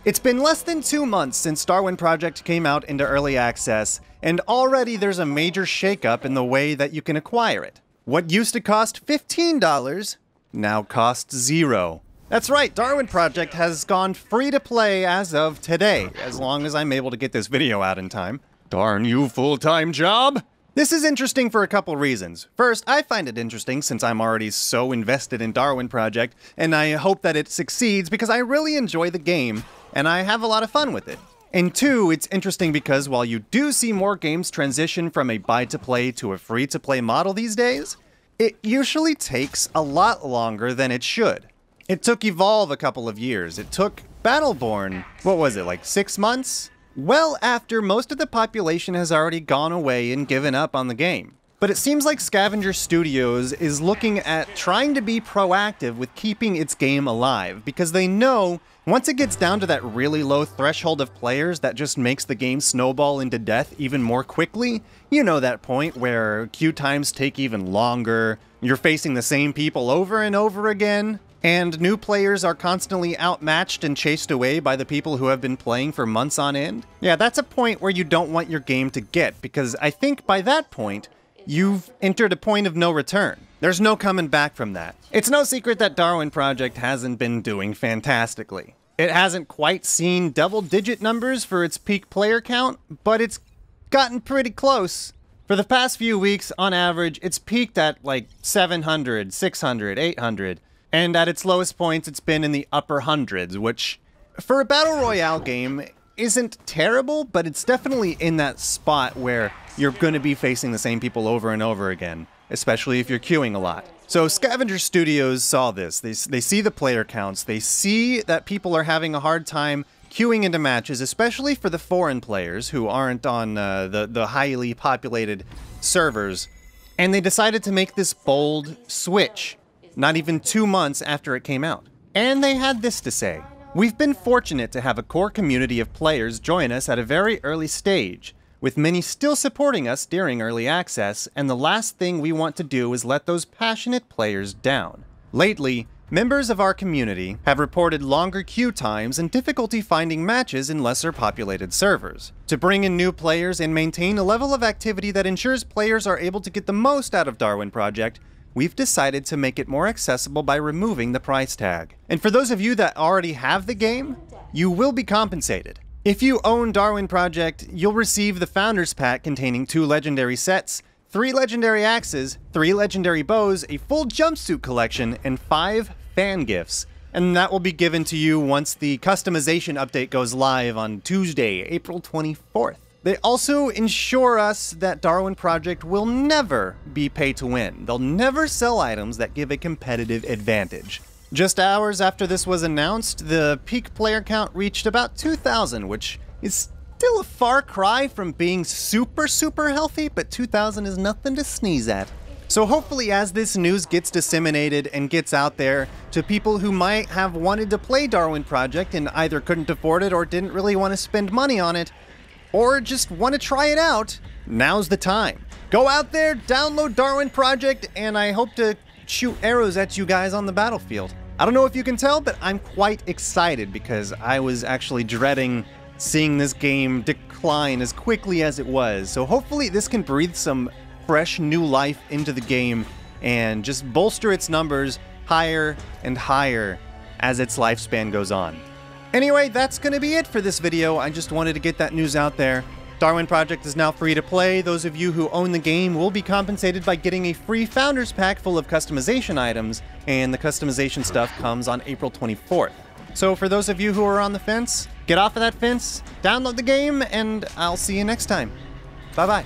It's been less than 2 months since Darwin Project came out into early access, and already there's a major shakeup in the way that you can acquire it. What used to cost $15 now costs $0. That's right, Darwin Project has gone free to play as of today, as long as I'm able to get this video out in time. Darn you, full-time job! This is interesting for a couple reasons. First, I find it interesting since I'm already so invested in Darwin Project, and I hope that it succeeds because I really enjoy the game, and I have a lot of fun with it. And two, it's interesting because while you do see more games transition from a buy-to-play to a free-to-play model these days, it usually takes a lot longer than it should. It took Evolve a couple of years. It took Battleborn, what was it, like 6 months? Well after most of the population has already gone away and given up on the game. But it seems like Scavenger Studios is looking at trying to be proactive with keeping its game alive, because they know once it gets down to that really low threshold of players that just makes the game snowball into death even more quickly, you know, that point where queue times take even longer, you're facing the same people over and over again, and new players are constantly outmatched and chased away by the people who have been playing for months on end. Yeah, that's a point where you don't want your game to get, because I think by that point, you've entered a point of no return. There's no coming back from that. It's no secret that Darwin Project hasn't been doing fantastically. It hasn't quite seen double-digit numbers for its peak player count, but it's gotten pretty close. For the past few weeks, on average, it's peaked at like 700, 600, 800. And at its lowest points, it's been in the upper hundreds, which, for a Battle Royale game, isn't terrible, but it's definitely in that spot where you're going to be facing the same people over and over again, especially if you're queuing a lot. So Scavenger Studios saw this. They see the player counts. They see that people are having a hard time queuing into matches, especially for the foreign players who aren't on the highly populated servers. And they decided to make this bold switch. Not even 2 months after it came out. And they had this to say: "We've been fortunate to have a core community of players join us at a very early stage, with many still supporting us during early access, and the last thing we want to do is let those passionate players down. Lately, members of our community have reported longer queue times and difficulty finding matches in lesser populated servers. To bring in new players and maintain a level of activity that ensures players are able to get the most out of Darwin Project, we've decided to make it more accessible by removing the price tag. And for those of you that already have the game, you will be compensated. If you own Darwin Project, you'll receive the Founders Pack containing 2 legendary sets, 3 legendary axes, 3 legendary bows, a full jumpsuit collection, and 5 fan gifts. And that will be given to you once the customization update goes live on Tuesday, April 24th. They also ensure us that Darwin Project will never be pay to win. They'll never sell items that give a competitive advantage. Just hours after this was announced, the peak player count reached about 2,000, which is still a far cry from being super healthy, but 2,000 is nothing to sneeze at. So hopefully as this news gets disseminated and gets out there to people who might have wanted to play Darwin Project and either couldn't afford it or didn't really want to spend money on it, or just want to try it out, now's the time. Go out there, download Darwin Project, and I hope to shoot arrows at you guys on the battlefield. I don't know if you can tell, but I'm quite excited because I was actually dreading seeing this game decline as quickly as it was. So hopefully this can breathe some fresh new life into the game and just bolster its numbers higher and higher as its lifespan goes on. Anyway, that's going to be it for this video. I just wanted to get that news out there. Darwin Project is now free to play. Those of you who own the game will be compensated by getting a free Founders Pack full of customization items, and the customization stuff comes on April 24th. So for those of you who are on the fence, get off of that fence, download the game, and I'll see you next time. Bye-bye.